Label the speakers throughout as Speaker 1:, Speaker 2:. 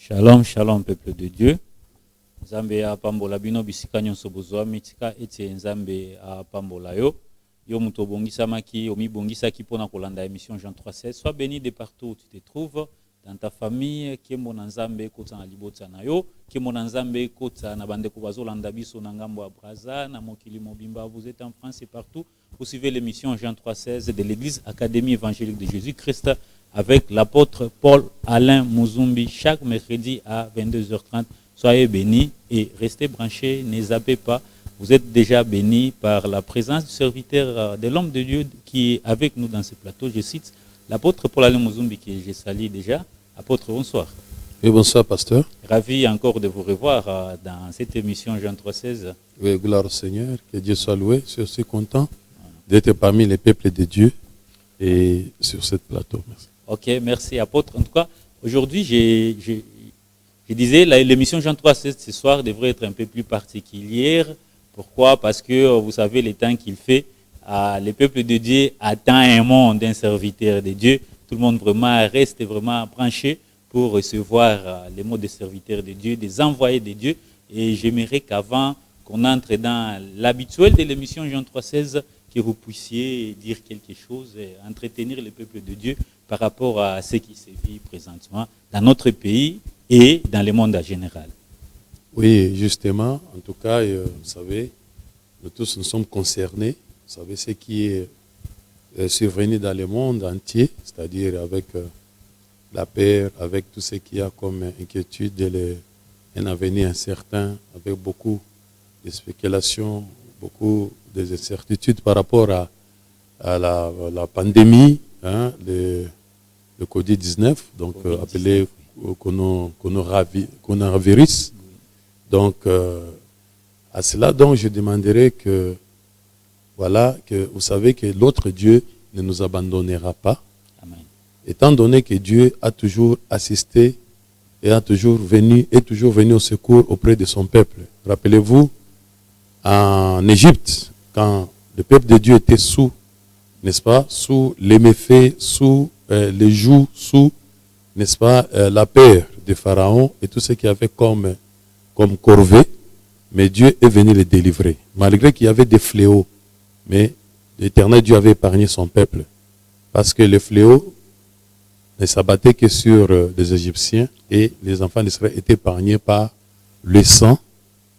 Speaker 1: Shalom, shalom, peuple de Dieu. Nzambe a pambola bino bisika nyonso bozwa mitika ete nzambe a pambola yo. Yo muto bongisamaki, omi bongisaki pona kolanda émission Jean 3:16. Sois béni de partout où tu te trouves, dans ta famille, kembo na nzambe kota na libota na yo, kembo na nzambe kota na bandeko bazolanda biso na ngambo ya Braza, na mokili mobimba. Vous êtes en France et partout. Vous suivez l'émission Jean 3:16 de l'Église Académie évangélique de Jésus-Christ avec l'apôtre Paul Alain Muzumbi chaque mercredi à 22h30. Soyez bénis et restez branchés, ne zappez pas. Vous êtes déjà bénis par la présence du serviteur de l'homme de Dieu qui est avec nous dans ce plateau. Je cite l'apôtre Paul Alain Muzumbi que j'ai sali déjà. Apôtre, bonsoir.
Speaker 2: Oui, bonsoir, pasteur.
Speaker 1: Ravi encore de vous revoir dans cette émission Jean 3:16.
Speaker 2: Oui, gloire au Seigneur, que Dieu soit loué. Je suis aussi content d'être parmi les peuples de Dieu et sur ce plateau. Merci.
Speaker 1: Ok, merci, apôtre. En tout cas, aujourd'hui, je disais, l'émission Jean 3:16 ce soir devrait être un peu plus particulière. Pourquoi? Parce que vous savez les temps qu'il fait. Le peuple de Dieu attend un monde d'un serviteur de Dieu. Tout le monde vraiment reste vraiment branché pour recevoir les mots des serviteurs de Dieu, des envoyés de Dieu. Et j'aimerais qu'avant qu'on entre dans l'habituel de l'émission Jean 3:16, que vous puissiez dire quelque chose et entretenir le peuple de Dieu par rapport à ce qui se vit présentement dans notre pays et dans le monde en général.
Speaker 2: Oui, justement, en tout cas, vous savez, nous tous nous sommes concernés. Vous savez ce qui est survenu dans le monde entier, c'est-à-dire avec la peur, avec tout ce qu'il y a comme inquiétude, un avenir incertain, avec beaucoup de spéculations, beaucoup d'incertitudes par rapport à la pandémie, hein, le Covid-19, donc appelé coronavirus. Donc, à cela, donc, je demanderai que, voilà, que vous savez que l'autre Dieu ne nous abandonnera pas.
Speaker 1: Amen.
Speaker 2: Étant donné que Dieu a toujours assisté et est toujours venu au secours auprès de son peuple. Rappelez-vous, en Égypte, quand le peuple de Dieu était sous, n'est-ce pas, sous les méfaits, sous les jougs, sous, n'est-ce pas, la peur de Pharaon et tout ce qu'il y avait comme corvée, mais Dieu est venu les délivrer. Malgré qu'il y avait des fléaux, mais l'Éternel Dieu avait épargné son peuple. Parce que les fléaux ne s'abattaient que sur les Égyptiens et les enfants d'Israël étaient épargnés par le sang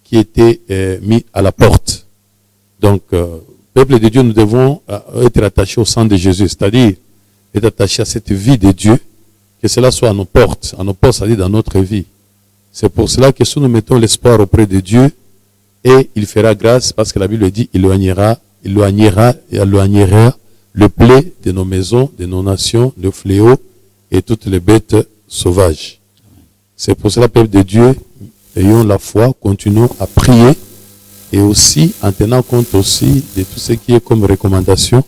Speaker 2: qui était mis à la porte. Donc, peuple de Dieu, nous devons être attachés au sang de Jésus, c'est-à-dire être attachés à cette vie de Dieu, que cela soit à nos portes, c'est-à-dire dans notre vie. C'est pour cela que si nous mettons l'espoir auprès de Dieu, et il fera grâce, parce que la Bible dit, il éloignera le plaie de nos maisons, de nos nations, le fléau et toutes les bêtes sauvages. C'est pour cela, peuple de Dieu, ayons la foi, continuons à prier, et aussi en tenant compte aussi de tout ce qui est comme recommandation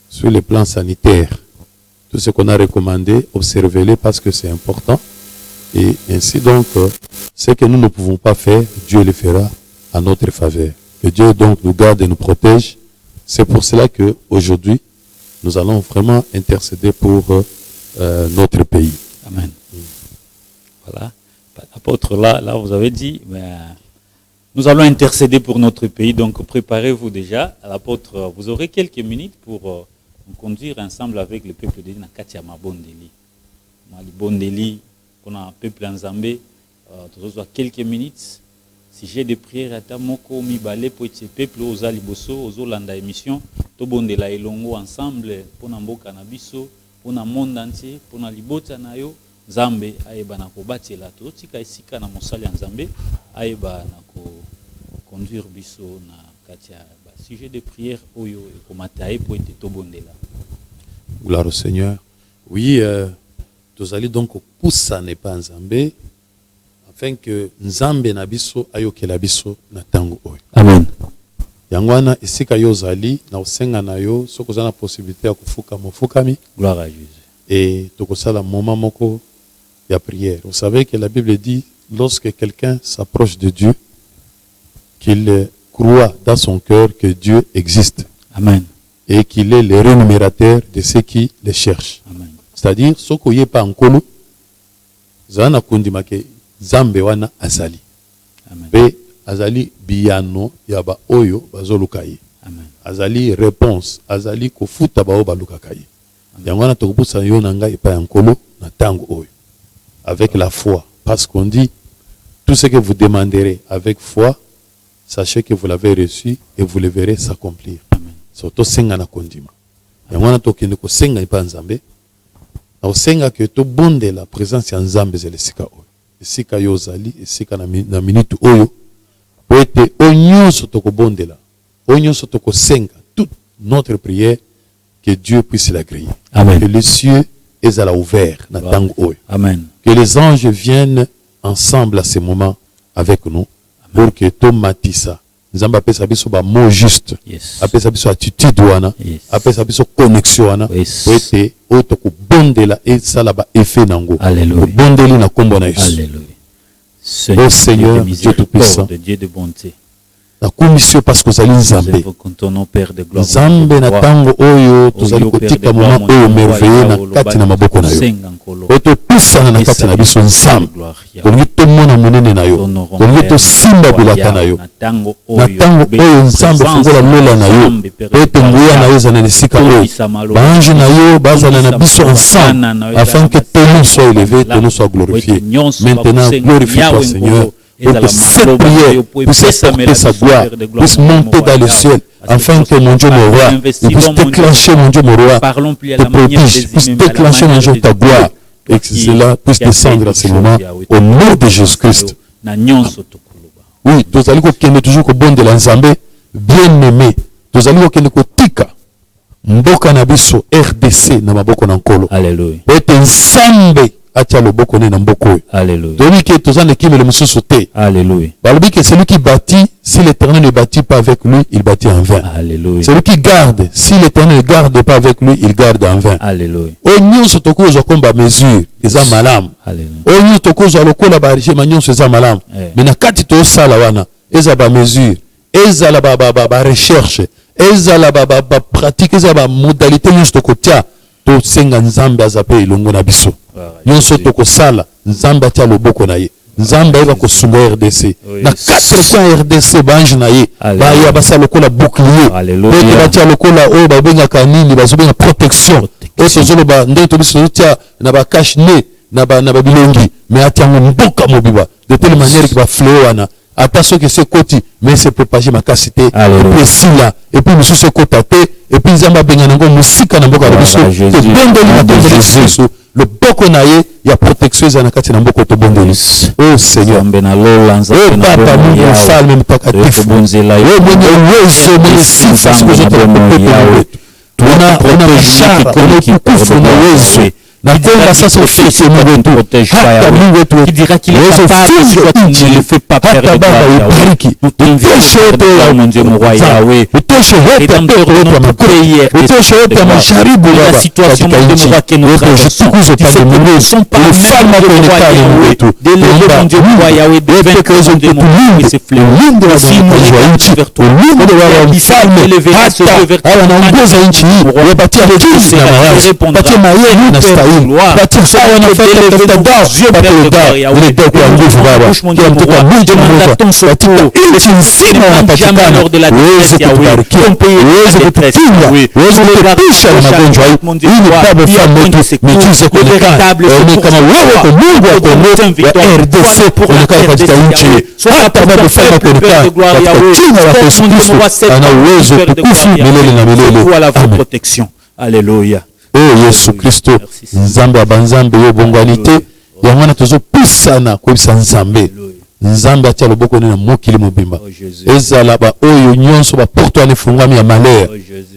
Speaker 2: sur le plan sanitaire. Tout ce qu'on a recommandé, observez-le parce que c'est important. Et ainsi donc, ce que nous ne pouvons pas faire, Dieu le fera à notre faveur. Que Dieu donc nous garde et nous protège. C'est pour cela qu'aujourd'hui, nous allons vraiment intercéder pour notre pays.
Speaker 1: Amen. Voilà. Apôtre, là vous avez dit, nous allons intercéder pour notre pays. Donc préparez-vous déjà. L'apôtre, vous aurez quelques minutes pour nous conduire ensemble avec le peuple de Nakatia Mabondeli. Bondeli, on a un peuple en Zambé, nous avons quelques minutes. Si j'ai des prières à Tamoko, Mibale, pour ce peuple, aux Aliboso, aux Olanda émission, tout bondela elongo ensemble, pour Namboka Nabiso, pour le monde entier, pour la Libota Nayo, Zambé, Aïba Nakobati, la Totika, Isika, na Mosali en Zambé, Aïba Nako conduire Biso, na Katia. Si j'ai des prières, Oyo, Komatae, pour être tout bondela.
Speaker 2: Gloire au Seigneur. Oui, nous allons donc pousser n'est pas en Zambé, afin que Nzambe na biso ayokela biso na tango oyo.
Speaker 1: Amen.
Speaker 2: Yangwana isika yo zali na usenga na yo soko za na possibilité ya kufuka mofukami.
Speaker 1: Gloire à Jésus.
Speaker 2: Et tokosala moment moko ya prière. Vous savez que la Bible dit lorsque quelqu'un s'approche de Dieu qu'il croit dans son cœur que Dieu existe.
Speaker 1: Amen.
Speaker 2: Et qu'il est le rémunérateur de ceux qui le cherchent.
Speaker 1: Amen.
Speaker 2: C'est-à-dire soko ye pa nkolo zana kondima ke Nzambe wana azali.
Speaker 1: Amen.
Speaker 2: Pe azali biyano ya ba oyo bazoluka ye.
Speaker 1: Amen.
Speaker 2: Azali réponse, azali kofuta ba oyo balukaka ye. Yango wana tokopusa yo na ngai epai ya nkolo na tango oyo. Avec la foi, parce qu'on dit tout ce que vous demanderez avec foi, sachez que vous l'avez reçu et vous le verrez s'accomplir.
Speaker 1: Amen.
Speaker 2: Soto senga na kondima. Yango wana tokende ko senga epai ya Nzambe. Na osenga ke to bonde la présence ya Nzambe zele sika oyo. Esika yo zali, esika na minute oyo. Po ete onyoso toko bonde la. Onyoso toko senga. Toute notre prière, que Dieu puisse l'agréer.
Speaker 1: Amen.
Speaker 2: Que les cieux est à la ouvert na tango oyo.
Speaker 1: Amen.
Speaker 2: Que les anges viennent ensemble à ce moment avec nous. Amen. Pour que to matissa. Nzamba apesa biso ba mot juste.
Speaker 1: Yes.
Speaker 2: Apesa biso attitude wana.
Speaker 1: Yes.
Speaker 2: Apesa biso connexion wana.
Speaker 1: Yes.
Speaker 2: Po ete oyo toko bondela et sala ba effet nango.
Speaker 1: Alléluia.
Speaker 2: Bondeli na kombo na Yesu.
Speaker 1: Alléluia.
Speaker 2: Seigneur, Dieu tout-puissant.
Speaker 1: De Dieu de bonté.
Speaker 2: Na commission parce que zali Nzambe. Nzambe na tango oyo tozali kotika moment oyo merveilleux na kati na maboko na yo. Oto pusana na kati na biso Nzambe. Kolingi tomona monene na yo. Kolingi tosimba bilaka na yo. Na tango oyo Nzambe fungola lola na yo. Ete nguya na yo zana nesika oyo. Bange na yo bazana na biso ensemble afin que ton nom soit élevé, ton nom soit glorifié. Maintenant, glorifie-toi Seigneur. Pour que cette prière puisse porter sa gloire, puisse monter dans le ciel, afin que mon Dieu mon roi, puisse déclencher mon Dieu mon roi, te prodige, puisse déclencher mon Dieu ta gloire, et que cela puisse descendre à ce moment, au nom de Jésus-Christ. Oui, nous allons toujours au bon de l'Nzambe, bien aimé, nous allons tika, mboka na biso RDC na maboko na nkolo.
Speaker 1: Alléluia.
Speaker 2: Ete Nzambe atia loboko ne na mboko.
Speaker 1: Alléluia.
Speaker 2: Donc que tozan ekime le mususu te.
Speaker 1: Alléluia.
Speaker 2: Balobi que celui qui bâtit, si l'Éternel ne bâtit pas avec lui, il bâtit en vain.
Speaker 1: Alléluia.
Speaker 2: Celui qui garde, si l'Éternel ne garde pas avec lui, il garde en vain.
Speaker 1: Alléluia.
Speaker 2: Onyo sotoko zo komba mesure, eza malam.
Speaker 1: Alléluia.
Speaker 2: Onyo toko zo lokola ba rije manyo eza malam. Mais na kati to sala wana, eza ba mesure, eza la ba recherche, eza la ba pratique, eza ba modalité nyonso toko tia to senga Nzambe azape ilongo na biso. Nyonso toko sala Nzambe atia loboko na ye. Nzambe eva kosunga RDC. Na 4 coins RDC bange na ye. Ba ya basa lokola bouclier. Ete batia lokola oyo babengaka nini bazobenga protection. Eso zolo ba ndenge to biso tia na ba cache nez na ba bilongi mais atia mboka mobiba de telle manière que ba fléau wana attention que c'est côté mais c'est propager ma capacité et puis si là et puis monsieur se côté et puis Nzambe benga nango musika na mboka biso to bondeli na Jésus le boko na ye ya protection za na kati na mboko to bondeli. Oh Seigneur, oh Papa Mungu mfalme mtakatifu, wewe mwenye uwezo mwenye sifa siku zote na mboko. Tuna mashara kwa utukufu na uwezo. Na kwenda sasa ufike Mungu wetu. Hata Mungu wetu qui dira qu'il est capable si toi tu ne le fais pas perdre gloire Yahweh. Nous t'invitons mon Dieu mon roi Yahweh. Et dans notre prière, la situation mon Dieu mon roi que nous traversons. Tu sais que nous sommes pas mon Dieu mon roi Yahweh, de vaincre mon Dieu mon roi et ses fléaux. Si nous jouons vers toi, il faut élever ce Dieu vers toi. Mon roi, tu répondras. Alléluia. Oh Yesu Kristo, Nzambe abanzambe yo bongwanite, yangwana tozo pusana kwebisa Nzambe. Nzambe atia loboko na mokili mobimba. Ezala ba oyo nyonso ba porto ani fungami ya malheur.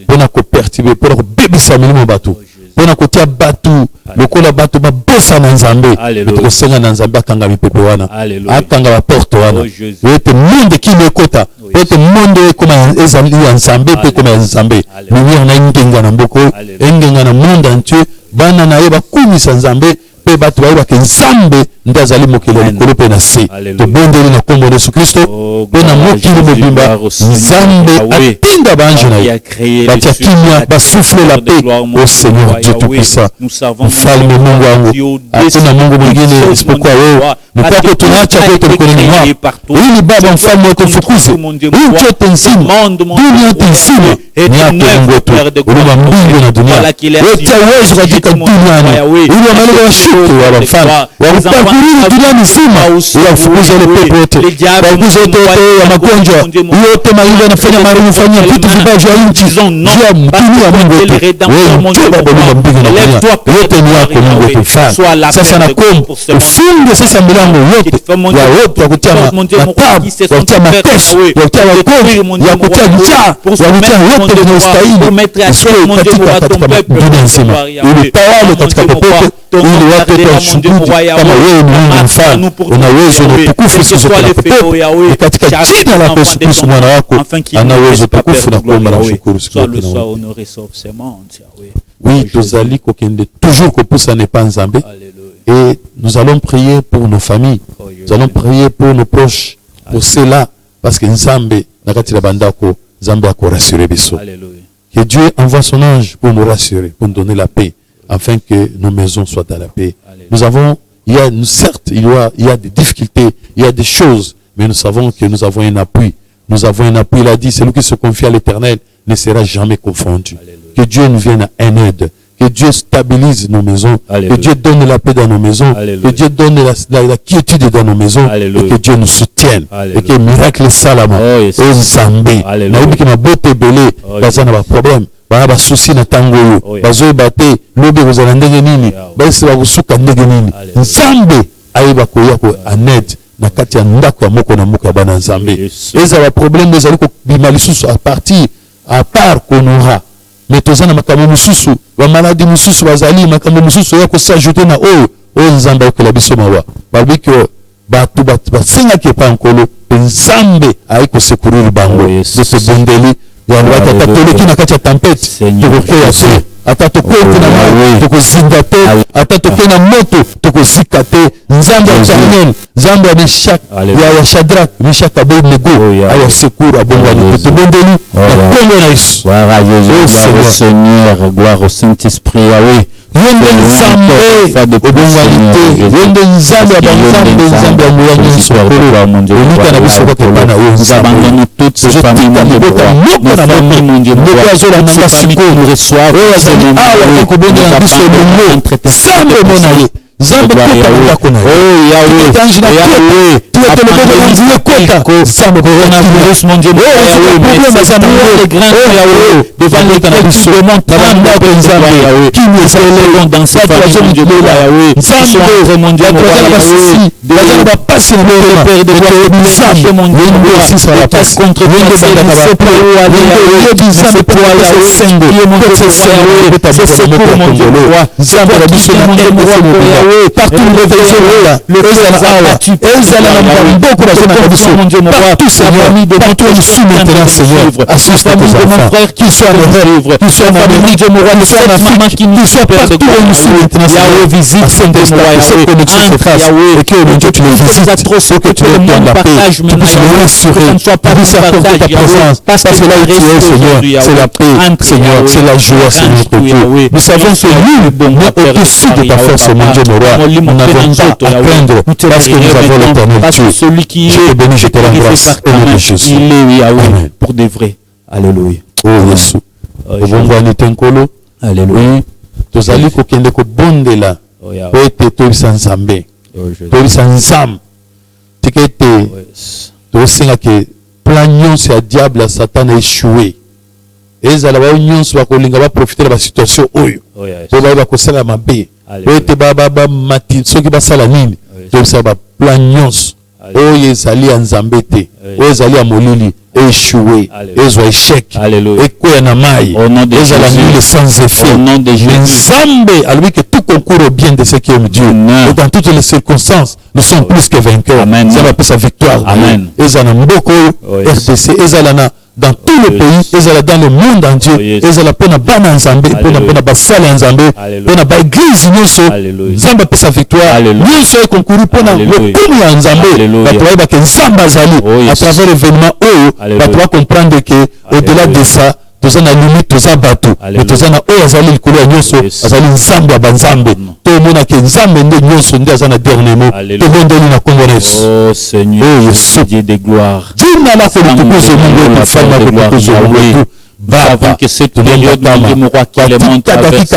Speaker 2: Pona ko perturber, pona ko bebisa milimo batu. Pona ko tia batu, lokola batu ba bosa na Nzambe. Ko senga na Nzambe akanga mipepe wana. Akanga ba porto wana. Ete monde ki lekota. Ete monde koma ezali ya Nzambe pe koma ya Nzambe. Lumière na ngenga na mboko, ngenga na monde entier, bana na ye bakumisa Nzambe pe batu ba ke Nzambe nde azali mokili ya likolo mpe na se. Tobondeli na kombo na Yesu Kristo mpo na mokili mobimba Nzambe atinda baange na ye batia kimia basufle la paix au Seigneur Dieu Tout-Puissant. Mfalme Mungu wangu, hakuna Mungu mwingine isipokuwa wewe. Mpaka tunaacha kwetu mikononi mwako ili Baba mfalme utufukuze nchi yote nzima, dunia yote nzima ni yako Mungu wetu, uliumba mbingu na dunia, wote uwezo katika duniani, ili wamaliza washuke wa mfalme wakupakuriri dunia nzima, uwafukuze ile pepo yote, wafukuze yote ya magonjwa yote, maili yanafanya marumu, fanya vitu vibaya vya nchi, vya dunia Mungu wetu, wewe mchoba uliumba mbingu na dunia, yote ni yako Mungu wetu mfalme. Sasa nakuomba ufunge sasa milango yote ya wote wa kutia matabu, ya kutia mateso, ya kutia wagonjwa, ya kutia njaa, ya kutia yote vinastahili usiwe katika dunia nzima, ili tawale katika popote, ili watu washuhudie kama wewe ni Mungu mfalme, una uwezo na utukufu siku zote na popote, katika jina la Yesu Kristo mwana wako ana uwezo utukufu na kuomba na kushukuru siku zote na oui, tozali kokende toujours kopusa ne pas Nzambe. Et nous allons prier pour nos familles. Nous allons prier pour nos proches. Pour cela, parce que Nzambe, nakatila bandako, Nzambe a rassuré biso. Que Dieu envoie son ange pour nous rassurer, pour nous donner la paix, afin que nos maisons soient dans la paix. Nous avons, certes, il y a des difficultés, il y a des choses, mais nous savons que nous avons un appui. Nous avons un appui, il a dit, celui qui se confie à l'Éternel ne sera jamais confondu. Que Dieu nous vienne en aide. Que Dieu stabilise nos maisons. Alléluia. Que Dieu donne la paix dans nos maisons. Alléluia. Que Dieu donne la quiétude dans nos maisons. Alléluia. Et que Dieu nous soutienne. Alléluia. Et que miracle salama. Oh Nzambe. Na ubi kima bote belé. Bazana ba problème. Ba souci na tango yo. Bazo bate. Lobe kozana ndenge nini. Baisi ba kusuka ndenge nini. Nzambe. Aiba koya ko anet. Na kati ya ndako ya moko na moko ya bana Nzambe. Eza ba problème ezali ko bimalisusu à part qu'on aura. Mais tozana makambo mususu wa maladi mususu bazali makambo mususu ya ko s'ajouter na Nzambe ko la biso mawa babi que batu basenga ke pa nkolo Nzambe ay ko secourir bango de ce bondeli ya ngata tatoleki na kati ya tempête tokokeya se ata tokwete na mawe tokozinga te ata tokena moto tokozika te Nzambe éternel Nzambe ya Meshak ya Shadrach Meshak Abednego aya secours abongani tobondeli na kombo na Yesu.
Speaker 1: Gloire à Jésus, au Seigneur, gloire au Saint-Esprit, Yahweh.
Speaker 2: Yende Nzambe obongwanite yende Nzambe abanzambe Nzambe ya moyanyi sokolo olika na biso kwa bana o Nzambe toutes ces familles mon Dieu moko azola nanga siko nous reçoit awa ekobonela biso lelo Nzambe monaye Nzambe kota kona Yahweh Yahweh tuatelebele kota Nzambe coronavirus mon Dieu problème Nzambe les grands Yahweh devant les cannabis demande Nzambe qui nous élève dans cette famille mon Dieu Yahweh Nzambe mon Dieu bazana ba passe le père de Nzambe mon Dieu aussi sur la passe contre c'est pour Nzambe pour la sende c'est secours mon Dieu Nzambe la biso mon Dieu partout le beaucoup partout Seigneur partout nous sommes maintenant Seigneur assiste à tes enfants qu'ils soient en Europe qu'ils soient en Amérique qu'ils soient en Afrique qu'ils soient partout où nous sommes maintenant Seigneur visite cette connexion se fasse et que mon Dieu tu les visites pour que tu les donnes la paix tu puisses nous rassurer tu puisses apporter ta présence parce que là où tu es Seigneur c'est la paix Seigneur c'est la joie Seigneur notre Dieu nous savons que nous au-dessus de ta force mon Dieu mon roi nous n'avons pas à craindre parce que nous avons l'éternel Dieu.
Speaker 1: Celui qui
Speaker 2: je te bénis, je te rends grâce au nom de Jésus.
Speaker 1: Il est Yahweh pour de vrai. Alléluia.
Speaker 2: Oh Yesu. Obongwani tenkolo.
Speaker 1: Alléluia.
Speaker 2: Tozali kokende ko bondela. Po ete tobisa Nzambe. Tobisa Nzambe. Tikete. Tosenga ke plan nyonso ya diable ya Satan a échoué. Ezala ba nyonso bakolinga ba profiter de la situation oyo. Po ba kosala mabe. Ete baba mati soki basala nini tobisa ba plan nyonso oyo ezali ya Nzambe te oyo ezali ya molili échoué ezwa échec ekoya na mai ezala nul sans effet Nzambe alobi que tout concourt au bien de ceux qui aiment Dieu et dans toutes les circonstances nous sommes plus que vainqueurs Nzambe apesa victoire ezala na mboko RDC ezala dans tout le pays, ezala dans le monde entier, ezala pona bana nzambe, pona basala nzambe, pona ba église nyonso, nzambe pesa victoire, nyonso e concouru pona lokumu ya nzambe, bato ba ke nzambe azali à travers l'événement oyo, bato va comprendre que au-delà de ça, toza na limite toza bato, mais toza na oyo azali likolo ya nyonso, azali nzambe ya banzambe, to mona ke nzambe nde nyonso nde azana dernier mot, to mondeli na kombo na Yesu.
Speaker 1: Oh Seigneur, Dieu de gloire.
Speaker 2: Jina lako litukuze Mungu wetu, mfalme wako litukuze Mungu wetu.
Speaker 1: Avant que cette période de mon roi qui les monte avec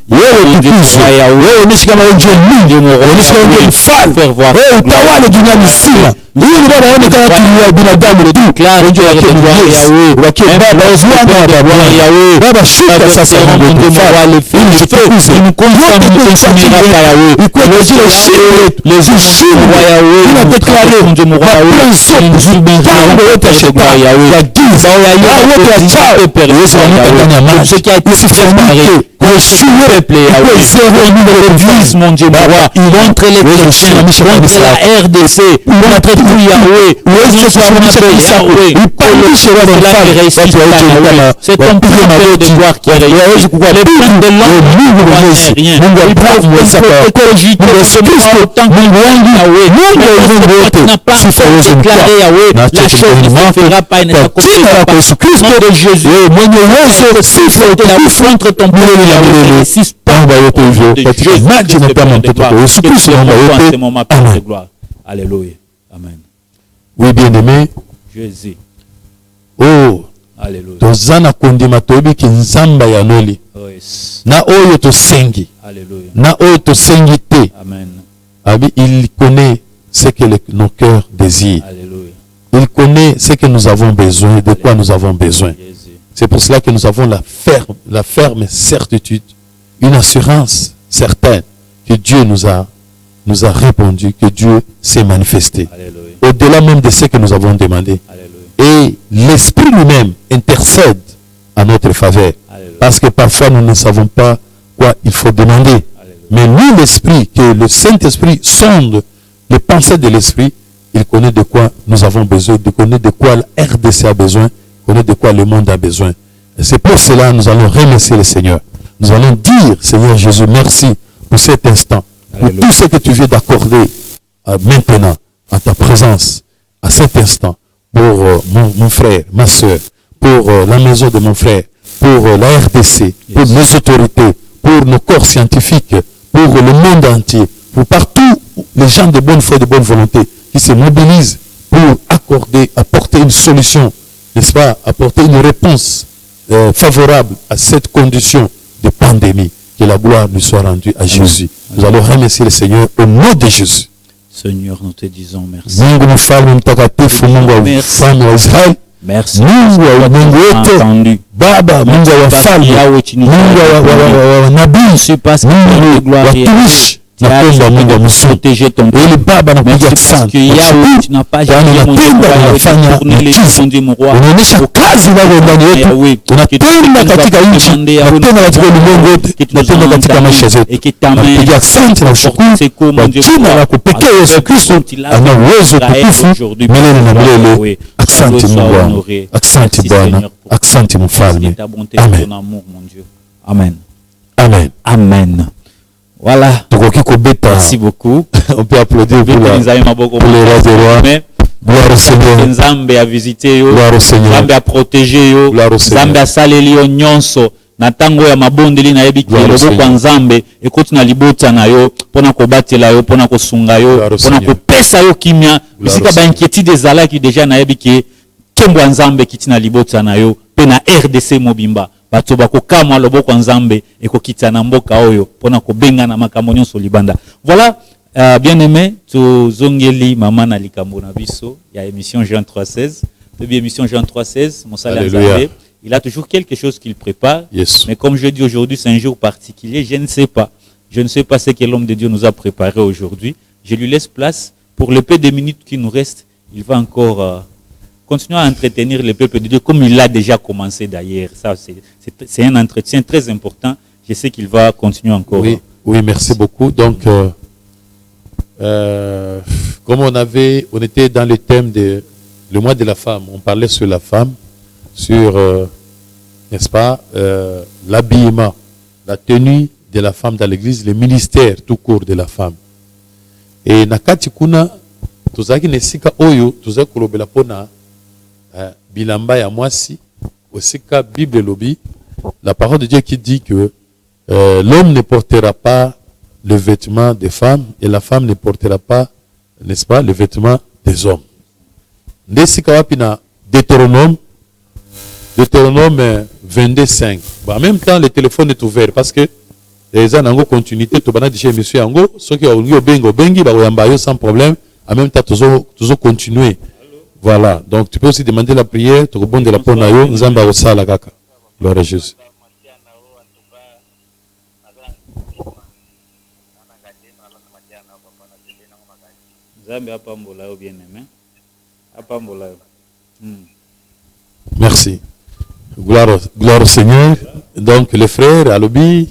Speaker 2: wewe tukuze, wewe unishika maonjo mingi, unishika maonjo mfalme, wewe utawale dunia mzima. Ndiyo ni baba wone kama tulia binadamu tu, onjo wake Mungu, wake baba uzwana wa baba Yahweh, baba shuka sasa Mungu mfalme, ili tukuze, yote kuisamira pa Yahweh, ikuwe kujile shime, les ushime wa Yahweh, ina deklare, mapenso, mpango yote ya shetani, ya giza, wote ya chao, Yesu wa muka kanya maji, isi fanike, kuheshimu, ikuwe zero numéro 10, mon Dieu, baba, contre les chrétiens, contre la RDC, contre tout Yahweh, c'est ton peuple de gloire qui est réussi. Les peuples de l'homme ne rien. Écologique, autant que Yahweh. Tu n'as pas déclaré Yahweh, la chose ne se fera pas et ne s'accomplira pas. Nom de Jésus, la contre ton peuple Yahweh, n'existe pas. Alléluia. Amen. Oui, bien-aimé.
Speaker 1: Jésus.
Speaker 2: Oh.
Speaker 1: Alléluia.
Speaker 2: Tozana kondima tobi ki nzamba ya noli. Na oyo to sengi.
Speaker 1: Alléluia.
Speaker 2: Na oyo to sengi te.
Speaker 1: Amen.
Speaker 2: Abi, il connaît ce que nos cœurs désirent.
Speaker 1: Alléluia.
Speaker 2: Il connaît ce que nous avons besoin, de quoi nous avons besoin. C'est pour cela que nous avons la ferme certitude, une assurance certaine que Dieu nous a répondu, que Dieu s'est manifesté. Au-delà même de ce que nous avons demandé. Alléluia. Et l'Esprit lui-même intercède à notre faveur. Alléluia. Parce que parfois nous ne savons pas quoi il faut demander. Alléluia. Mais lui, l'Esprit, que le Saint-Esprit sonde les pensées de l'Esprit, il connaît de quoi nous avons besoin, il connaît de quoi la RDC a besoin, il connaît de quoi le monde a besoin. Et c'est pour cela que nous allons remercier le Seigneur. Nous allons dire, Seigneur Jésus, merci pour cet instant. Pour tout ce que tu viens d'accorder maintenant, à ta présence, à cet instant, pour mon frère, ma soeur, pour la maison de mon frère, pour la RDC, pour nos autorités, pour nos corps scientifiques, pour le monde entier, pour partout les gens de bonne foi, de bonne volonté, qui se mobilisent pour apporter une solution, n'est-ce pas, apporter une réponse favorable à cette condition de pandémie. Que la gloire lui soit rendue à Jésus. Nous allons remercier le Seigneur au nom de Jésus.
Speaker 1: Seigneur, nous te disons merci. Merci.
Speaker 2: Mungu wa Mungu wote, Baba, Mungu wa wafalme, Mungu wa nabii, Mungu wa watumishi, napenda Mungu wa msuteje ili Baba nakuja asante. Unapenda unafanya mchizi, unaonyesha kazi wako ndani yetu, unapenda katika nchi, unapenda katika ulimwengu wote, unapenda katika maisha zetu. Nakuja asante na ushukuru kwa jina la pekee Yesu Kristo, ana uwezo tukufu milele na milele. Asante Mungu wangu, asante Bwana, asante Mfalme. Amen.
Speaker 1: Amen.
Speaker 2: Amen.
Speaker 1: Amen. Voilà.
Speaker 2: Merci
Speaker 1: beaucoup.
Speaker 2: On peut applaudir pour les rois des rois. Gloire au Seigneur.
Speaker 1: Nzambe a visité yo.
Speaker 2: Gloire au Seigneur.
Speaker 1: Nzambe a protégé yo. Nzambe a saleli yo nyonso. Na tango ya mabondeli na yebi ki loboko kwa Nzambe ekoti na libota na yo pona ko batela yo pona ko sunga yo pona ko pesa yo kimia bisika ba inquiétude ezalaki déjà na yebi ki kembo Nzambe kiti na libota na yo pe na RDC mobimba bato bakokamwa loboko Nzambe ekokita na mboka oyo pona ko benga na makambo nyonso libanda. Voilà, bien aimé, to zongeli mama na likambo na biso ya émission Jean 3:16. Depuis émission Jean 3:16, Monsala Nzambe, il a toujours quelque chose qu'il prépare.
Speaker 2: Yes.
Speaker 1: Mais comme je dis aujourd'hui, c'est un jour particulier, je ne sais pas. Je ne sais pas ce que l'homme de Dieu nous a préparé aujourd'hui. Je lui laisse place pour le peu de minutes qui nous restent. Il va encore continuer à entretenir le peuple de Dieu comme il l'a déjà commencé d'ailleurs. Ça, c'est un entretien très important. Je sais qu'il va continuer encore.
Speaker 2: Oui, oui, merci beaucoup. Donc, comme on était dans le thème de le mois de la femme, on parlait sur la femme, sur, n'est-ce pas, l'habillement, la tenue de la femme dans l'église, le ministère tout court de la femme. Et nakati kuna, tozaki nesika oyo, tozaki kolobela pona bilamba ya mwasi, osika Bible lobi, la parole de Dieu qui dit que l'homme ne portera pas le vêtement des femmes et la femme ne portera pas, n'est-ce pas, le vêtement des hommes. Nesika wapi na Deutéronome 22:5. En même temps, le téléphone est ouvert parce que les gens ont continuité, tu vas dire monsieur Yango, ceux qui ont bengi, sans problème. En même temps, toujours continuer. Voilà. Donc, tu peux aussi demander la prière, tu peux de la ponayo, nzamba osala kaka. Gloire à Jésus. Merci. Gloire au Seigneur. Donc, les frères, à l'obi,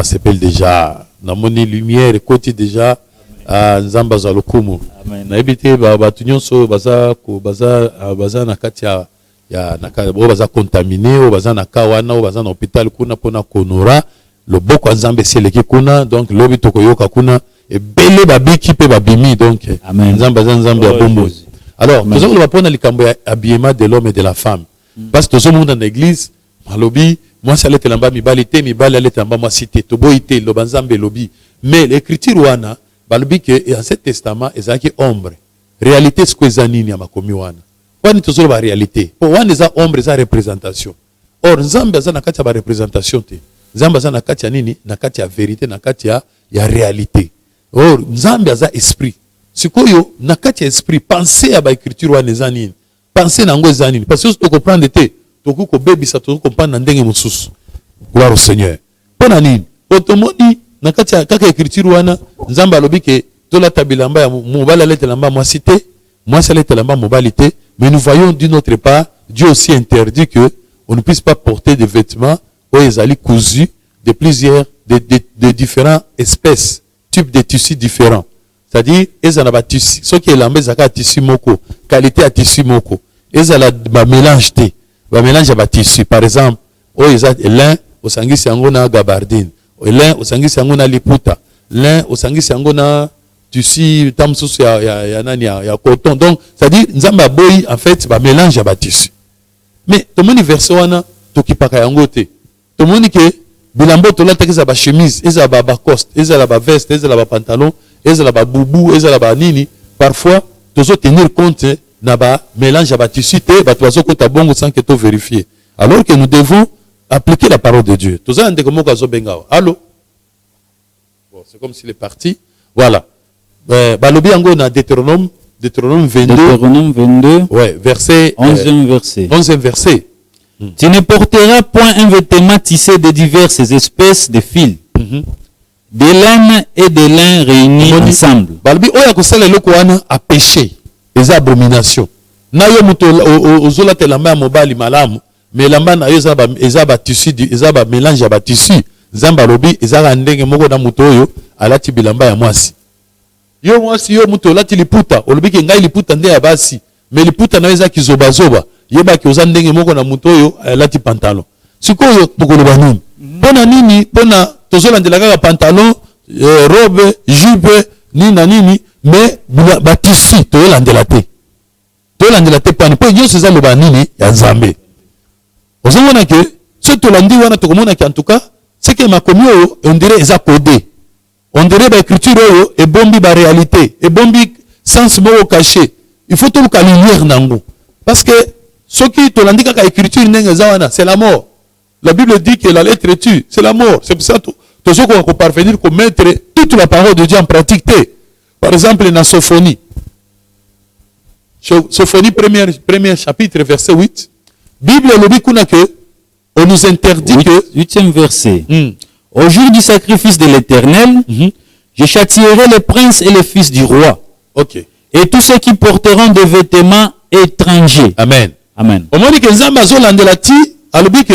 Speaker 2: s'appelle déjà. Namoni lumière, côté déjà, à Nzamba Zalokumu. Na ebité, batunyoso, baza na katia, ya baza contaminé, baza na kawana, baza na hôpital kuna pona konora, le boko Nzambe seleki kuna, donc lobi tokoyoka kuna, et belé babiki pe babimi, donc, Nzamba Nzambe ya bombo. Alors, nous avons le rapport dans l'habillement de l'homme et de la femme. Parce que tout le monde dans l'église, lobby, moi, ça allait en mibalité, mibali allait en bas, moi, cité, toboité, lobanzambe, lobby. Mais l'écriture, wana, balobi que, dans cet testament, ils ont ombre. Réalité, ce que les anini, à ma commu, wana. Wana, toujours la réalité. Pour wana, ils ont ombre, ils ont représentation. Or, nzambe, ils ont nakatia, représentation, te. Nzambe, ils ont nakatia, nini, nakatia, vérité, nakatia, ya réalité. Or, nzambe, ils ont esprit. Sikoyo, nakatia, esprit, pensez à l'écriture, wana, les anini. Pensez nango zanini parce que tu comprends de te tu ko baby ça tu comprends ndenge mususu. Gloire au Seigneur. Pona nini otomoni nakati kaka écriture wana nzamba lobi ke tola tabilamba ya mobala lete lamba mwasité moi ça lete lamba mobalité mais nous voyons d'une autre part Dieu aussi interdit que on ne puisse pas porter des vêtements où ils allaient cousus de plusieurs de différentes espèces types de tissus différents. C'est-à-dire, ils ont un tissu. Ce qui est l'ambé, c'est un tissu moko. Qualité à tissu moko. Ils ont un mélange de. Un mélange à tissu. Par exemple, ils ont l'un au sangi siangona gabardine. L'un au sangi siangona liputa. L'un au sangi siangona tissu tamsus ya coton. Donc, c'est-à-dire, nzamba boy, en fait, un mélange à tissu. Mais, tout le monde verse wana, tout qui paka yangote. Tout le monde que, bilambo tola teki za ba chemise, ils ont ba coste, ils ont ba veste, ils ont ba pantalon. Ils ont la boubou, ils ont la nini. Parfois, tu dois tenir compte d'un mélange à tissu, tu dois bon sans que tu vérifies. Alors que nous devons appliquer la parole de Dieu. Tout ça, allô? Bon, c'est comme s'il est parti. Voilà. Balobi Ango na Deutéronome 22.
Speaker 1: Deutéronome 22.
Speaker 2: Ouais, verset
Speaker 1: 11e verset.
Speaker 2: 11e verset.
Speaker 1: Tu ne porteras point un vêtement tissé de diverses espèces de fils. De laine et de lin réunis ensemble.
Speaker 2: Balbi oya kosala eloko wana a péché. Les abominations. Na yo muto ozola te lamba mobali malamu, mais lamba na yo ezaba tissu, ezaba mélange ya ba tissu. Nzamba lobi ezala ndenge moko na muto oyo alati bilamba ya mwasi. Yo mwasi yo muto lati liputa, olobi ke ngai liputa nde ya basi, mais liputa na eza kizoba zoba. Yeba ki oza ndenge moko na muto oyo alati pantalon. Sikoyo tokoloba nini? Pona nini? Pona tozolandela kaka pantalon, robe, jupe, nini, mais batisi tolandela te. Tolandela te pani po yo seza loba nini ya Nzambe. Ozomona ke ce tolandi wana tokomona ke en tout cas, c'est que makomi oyo on dirait eza codé. On dirait ba écriture oyo et bombi ba réalité, et bombi sens moko caché. Il faut tout ka lumière nango. Parce que ce qui tolandi kaka écriture ndenge eza wana, c'est la mort. La Bible dit que la lettre tue, c'est la mort. C'est pour ça que tous ceux qui vont parvenir à mettre toute la parole de Dieu en pratique. Par exemple, dans Sophonie. Sophonie, premier chapitre, verset 8. Bible le dit que on nous interdit que...
Speaker 1: 8e verset. Au jour du sacrifice de l'Éternel, je châtierai les princes et les fils du roi.
Speaker 2: Ok.
Speaker 1: Et tous ceux qui porteront des vêtements étrangers.
Speaker 2: Amen.
Speaker 1: Amen.
Speaker 2: Au moment que Nzamba zolandela ti, alobi que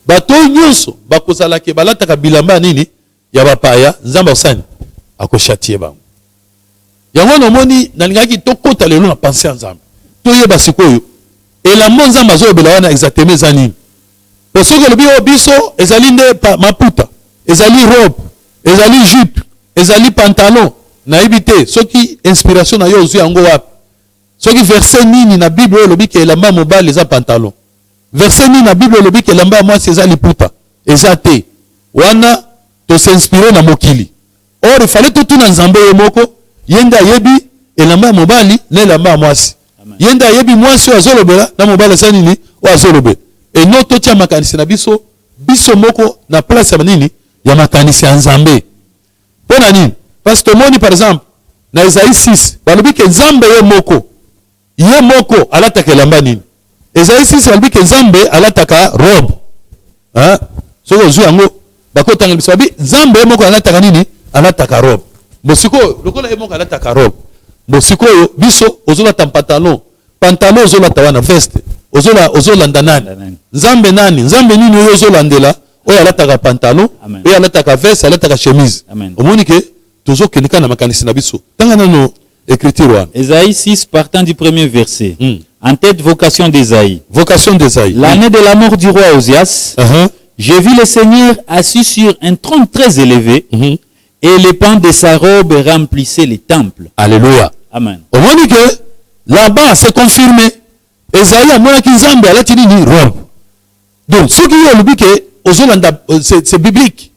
Speaker 2: bato nyonso bakozala ke balataka bilamba nini ya bapaya Nzamba osani akochatie bango. Yango nomoni nalingaki tokota lelo na penser Nzambe. toyeba sikoyo elamba nzambe azolobela wana exactement eza nini. Po soki olobi oyo biso ezali nde maputa, ezali robe, ezali jupe, ezali pantalon, nayebi te soki inspiration na yo ozwi yango wapi. Soki verset nini na Bible oyo olobi ke elamba mobali eza pantalon, verset nini na Bible olobi ke elamba mwasi eza liputa, eza te. Wana to s'inspire na mokili. Or ifale totuna nzambe ye moko yenda yebi elamba mobali na elamba mwasi. Yenda yebi mwasi oyo azolobela na mobali eza nini oyo azolobela. Et non totia makanisi na biso moko na place ya nini ya makanisi ya nzambe. Pona nini? Parce que moni par exemple na Isaïe 6 balobi ke nzambe ye moko alataka elamba nini. Isaïe 6 balobi ke nzambe alataka robe. Hein? Soko ozwi yango bakotanga biso babi nzambe ye moko alataka nini? Alataka robe. Mosiko lokola ye moko alataka robe. Mosiko biso ozolata pantalon ozolata wana veste. Ozolanda nani? Nzambe nani? Nzambe nini oyo ozolandela? Oyo alataka pantalon, oyo alataka veste, alataka chemise. Omoni ke tozokendeka na makanisi na biso. Tanga nano écriture wana.
Speaker 1: Ésaïe 6 partant du premier verset. En tête vocation d'Ésaïe.
Speaker 2: Vocation d'Ésaïe.
Speaker 1: L'année de la mort du roi Osias, j'ai vu le Seigneur assis sur un trône très élevé et les pans de sa robe remplissaient les temples.
Speaker 2: Alléluia.
Speaker 1: Amen.
Speaker 2: Omoni ke là-bas c'est confirmé. Esaïe amonaki nzambe alati nini robe. Donc ce qui est le but c'est biblique.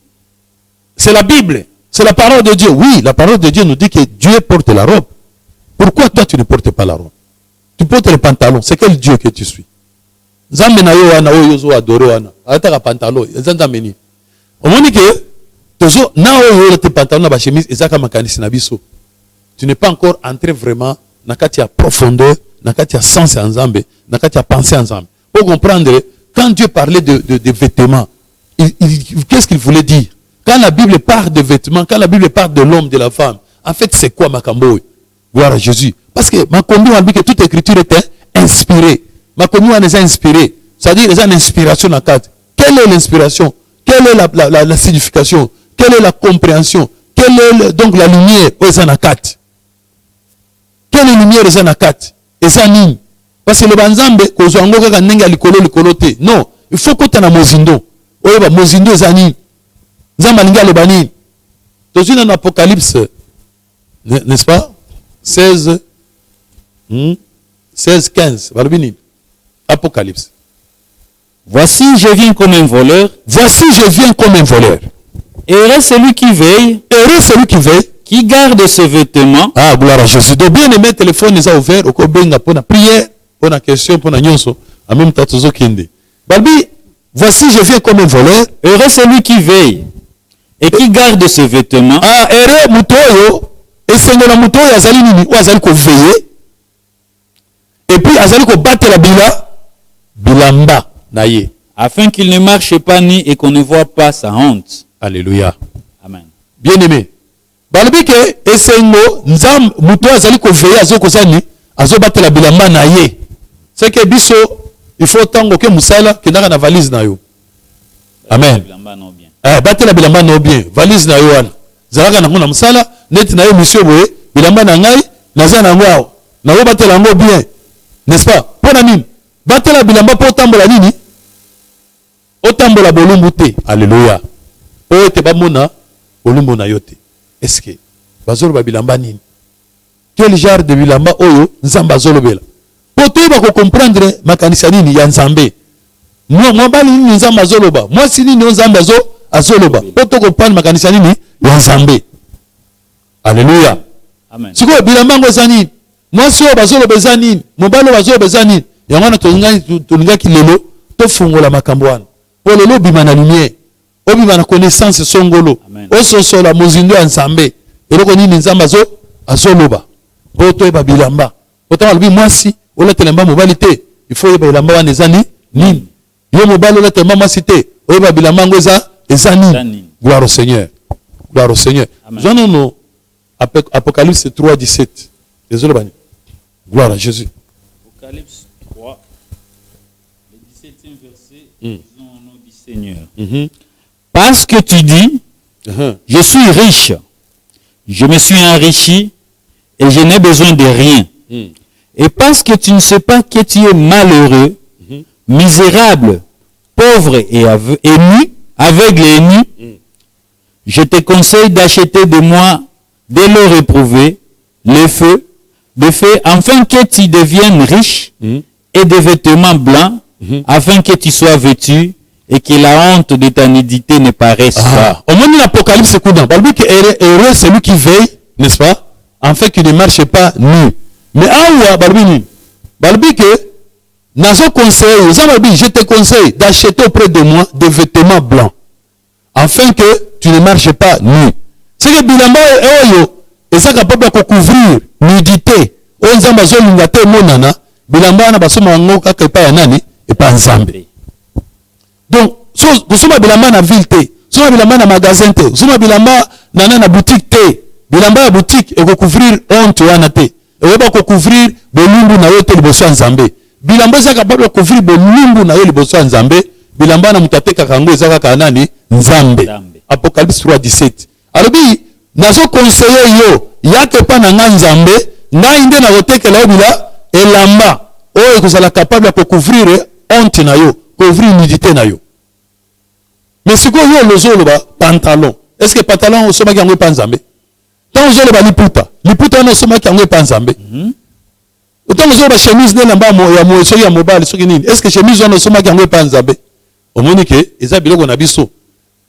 Speaker 2: C'est la Bible. C'est la parole de Dieu. Oui, la parole de Dieu nous dit que Dieu porte la robe. Pourquoi toi tu ne portes pas la robe? Tu portes le pantalon. C'est quel Dieu que tu suis? Nzambe na yo wana oyo zo adore wana. Alata pantalon, nzambe ni. Omoni ke tozo na oyo te pantalon na ba chemise ezaka makanisi na biso. Tu n'es pas encore entré vraiment na kati ya profondeur. Nakati a sens en Zambé, nakati a pensée en Zambé. Pour comprendre, quand Dieu parlait de vêtements, qu'est-ce qu'il voulait dire? Quand la Bible parle de vêtements, quand la Bible parle de l'homme, de la femme, en fait, c'est quoi Makambo? Gloire à Jésus. Parce que Makombi a dit que toute écriture était inspirée. Makombi a été inspiré. C'est-à-dire, il y a une inspiration dans la carte. Quelle est l'inspiration? Quelle est la signification? Quelle est la compréhension? Quelle est donc la lumière aux Anakats? Quelle est la lumière aux Anakats? Nini. Parce que le banzambe kozwango kaka ndenge likolo te. Non, il faut que tu na mozindo. Oyeba mozindo ezani. Nzamba linga le bani. Tozina dans Apocalypse, n'est-ce pas? 16 15. Balobini. Apocalypse.
Speaker 1: Voici je viens comme un voleur.
Speaker 2: Voici je viens comme un voleur.
Speaker 1: Heureux celui qui veille.
Speaker 2: Heureux celui qui veille.
Speaker 1: Qui garde ses vêtements.
Speaker 2: Ah, gloire à Jésus. Donc, bien aimé, téléphone est ouvert. Au benga pour la prière, pour la question, pour la nyonso. En même temps, tozo kende. Balbi, voici, je viens comme un voleur.
Speaker 1: Heureux celui qui veille et qui garde ses vêtements.
Speaker 2: Ah, heureux mutoyo. Et c'est dans la mutoyo, azali nini, ou azali ko veiller. Et puis, azali ko battre la bilamba, naye.
Speaker 1: Afin qu'il ne marche pas ni et qu'on ne voit pas sa honte.
Speaker 2: Alléluia.
Speaker 1: Amen.
Speaker 2: Bien aimé. Balobi ke esengo nzam muto azali ko veiller azokozani azobatela bilamba na ye. C'est que biso il faut tango ke musala ke ndaka na valise na yo. Amen. Batela bilamba no bien. Valise na yo wana. Zalaka na ngona musala neti na yo monsieur boye bilamba na ngai naza na ngao. Na yo batela ngo bien. N'est-ce pas? Pona nini? Batela bilamba po tambola nini? Otambola bolumbu te. Alléluia. O te bamona bolumbu na yo te. Est-ce que bazolo bilamba nini? Quel genre de bilamba oyo nzamba zolobela? Po toyeba ko comprendre makanisa nini ya nzambe. Moi bali nini nzamba zoloba? Moi si nini nzamba azoloba? Po to comprendre makanisa nini ya nzambe. Alléluia.
Speaker 1: Amen.
Speaker 2: Siko bilamba ngo zani? Moi si o bazoloba zani? Mobalo bazoloba zani? Yango na tolinga kilelo to fungola makambo wana. Po lelo bima na lumière. Obima na connaissance songolo. Ososo la mozindo ya nzambe. Eloko nini nzamba azoloba. Po toyeba bilamba. Po to albi mwasi ola telemba mobali te. Il faut yeba bilamba wana ezani nini? Yo mobali ola telemba mwasi te. Oyeba bilamba ngo ezani. Gloire au Seigneur. Gloire au Seigneur. Jean no Apocalypse 3 17. Désolé bani. Gloire à Jésus.
Speaker 1: Apocalypse 3 le 17e verset. Disons au nom du Seigneur. Parce que tu dis, je suis riche, je me suis enrichi et je n'ai besoin de rien. Et parce que tu ne sais pas que tu es malheureux, misérable, pauvre et nu, aveugle et nu, je te conseille d'acheter de moi, de l'or éprouvé, le feu, afin que tu deviennes riche, et des vêtements blancs, afin que tu sois vêtu, et que la honte de ta nudité ne paraisse pas.
Speaker 2: Au moment de l'Apocalypse, c'est quoi? Heureux celui qui veille, n'est-ce pas? Afin qu'il ne marche pas nu. Mais Balbi que Nazo conseil, je te conseille d'acheter auprès de moi des vêtements blancs, afin que tu ne marches pas nu. C'est que bilamba oyo est capable de couvrir nudité. On zamba zo lingate monana, bilamba na basoma ngoka ke pa nani et pas nzambe. Donc, so soma bilamba na ville te, soma bilamba na magasin te, soma bilamba na boutique te. Bilamba ya boutique et couvrir honte wana te. Et ba couvrir bolumbu na yote liboso nzambe. Bilamba za capable de couvrir bolumbu na yo liboso nzambe. Bilamba na mutateka kango ezaka kanani nzambe. Apocalypse 3:17. Alobi nazo conseiller yo yake pa na nzambe, ngai nde na kotekela yo bila elamba oyo kozala capable de couvrir honte na yo, couvrir nudité na yo. Mais siko yo lozolo ba pantalon. Est-ce que pantalon osoma ki yango pa nzambe? Tant que je liputa on a somme qui a pas nzambe. Autant que je chemise de lamba ya mo so ya mobile so nini. Est-ce que chemise on a somme qui a pas nzambe? Au monique eza biloko na biso.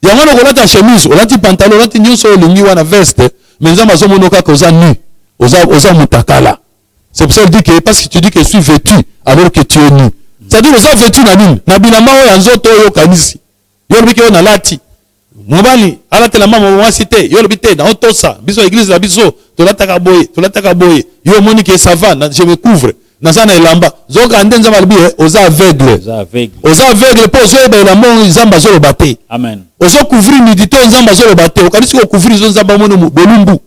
Speaker 2: Ya ngona ko lata chemise, on lati pantalon, on lati nyonso lingi wana veste, mais nzamba zo monoka ko za nu. Oza mutakala. C'est pour ça qu'il dit que parce que tu dis que je suis vêtu alors que tu es nu. Ça dit oza vêtu na nini? Na bilamba o ya nzoto yo kanisi. Yo biki on a lati. Mobali alatela mama mwasi te yo lobite na otosa biso église la biso tolataka boye yo moni que ça va je me couvre nazana elamba zoka ndenza malbi oza aveugle po zo ba elamba nzamba zo lobate
Speaker 1: amen
Speaker 2: ozo couvrir nudité nzamba zo lobate okalisi ko couvrir zo nzamba mono bolumbu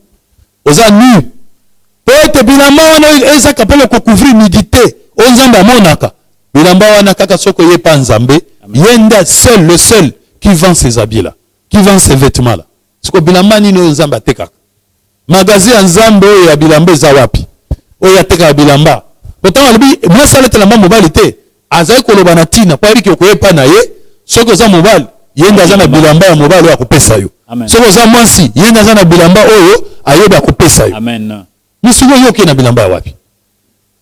Speaker 2: oza nu po te bilamba wana eza capable ko couvrir nudité o nzamba monaka bilamba wana kaka soko ye pa nzambe yenda le seul qui vend ces habits là, qui vend ces vêtements là. Ce que bilamba ni no nzamba teka. Magasin ya nzambe ya bilamba za wapi? O ya teka bilamba. Pourtant albi mwasa leta lamba mobile te. Azai ko lobana tina pa ri ko yepa na ye. Soko za mobile yenda za na bilamba ya mobile ya kopesa yo. Soko za mwasi yenda za na bilamba oyo ayoba kopesa yo.
Speaker 1: Amen.
Speaker 2: Nisiko yo ke na bilamba wapi?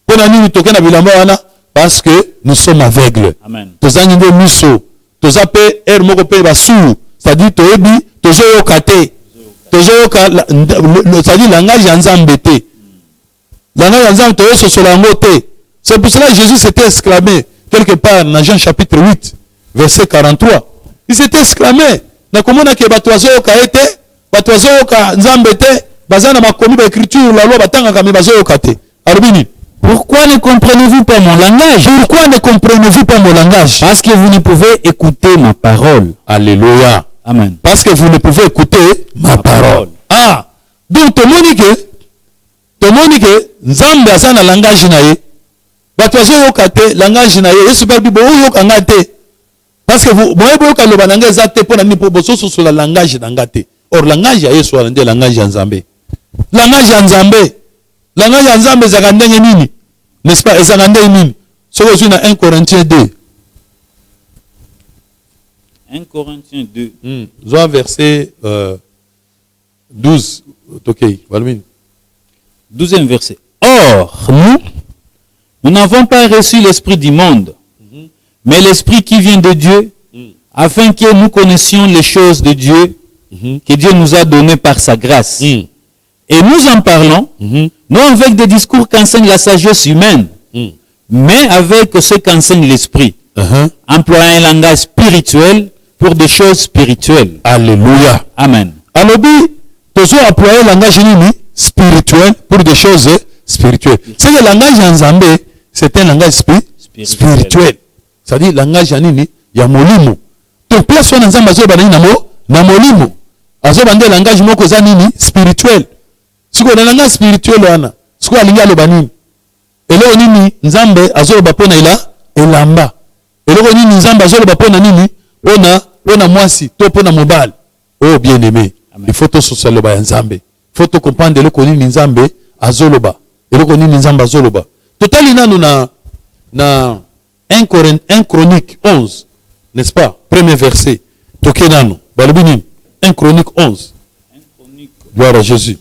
Speaker 2: Pona nini toke na bilamba wana? Parce que nous sommes aveugles.
Speaker 1: Amen.
Speaker 2: Tozangi ngo miso. Tozape er moko pe basu, c'est-à-dire toebi tozo kate. Tozo c'est-à-dire langage ya nzambe te. Langage ya nzambe tozo solango te. C'est pour cela que Jésus s'était exclamé quelque part dans Jean chapitre 8 verset 43. Il s'était exclamé na komona ke batwazo kaete, batwazo ka nzambe te, bazana makomi ba écriture la loi batanga ka me bazo kate. Arbini.
Speaker 1: Pourquoi ne comprenez-vous pas mon langage?
Speaker 2: Pourquoi ne comprenez-vous pas mon langage?
Speaker 1: Parce que vous ne pouvez écouter ma parole.
Speaker 2: Alléluia.
Speaker 1: Amen.
Speaker 2: Parce que vous ne pouvez écouter ma parole. Ah. Donc, tout le monde dit que Nzambe a un langage naïe. Batozo yokate langage naïe. Yesu parle bibo yokangate. Parce que vous voyez beaucoup le langage zate pour nani pour bosso sur le langage d'angate. Or langage ya Yesu alende langage ya Nzambe. Langage ya Nzambe. Langage ya Nzambe zakandenge nini? N'est-ce pas? Ezakandenge nini? Ce que je na 1 Corinthiens 2.
Speaker 1: 1 Corinthiens 2.
Speaker 2: Zoa verset 12. Ok, Valmine.
Speaker 1: 12e verset. Or, nous n'avons pas reçu l'esprit du monde, mais l'esprit qui vient de Dieu, afin que nous connaissions les choses de Dieu, que Dieu nous a données par sa grâce. Et nous en parlons, non avec des discours qu'enseigne la sagesse humaine, mais avec ce qu'enseigne l'esprit, employant un langage spirituel pour des choses spirituelles.
Speaker 2: Alléluia.
Speaker 1: Amen.
Speaker 2: Alobi, toujours employer le langage spirituel pour des choses spirituelles. C'est que le langage en Zambé, c'est un langage spirituel. C'est-à-dire le langage en nini, ya molimo. Donc place on Nzamba zo banani na molimo. Azo bande langage moko za nini spirituel. Siko na langage spirituel wana. Siko alinga lo banini. Eloko nini Nzambe azo ba pona ila elamba. Eloko nini Nzambe azo ba pona nini? Pona mwasi, to pona mobile. Oh bien-aimé, il faut to sosaloba ya Nzambe. Il faut to comprendre eloko nini Nzambe azoloba. Eloko nini Nzambe azoloba. Total nous na 1 Chronique 11, n'est-ce pas? Premier verset. Tokenano. Balubini. 1 Chronique 11. Gloire à Jésus.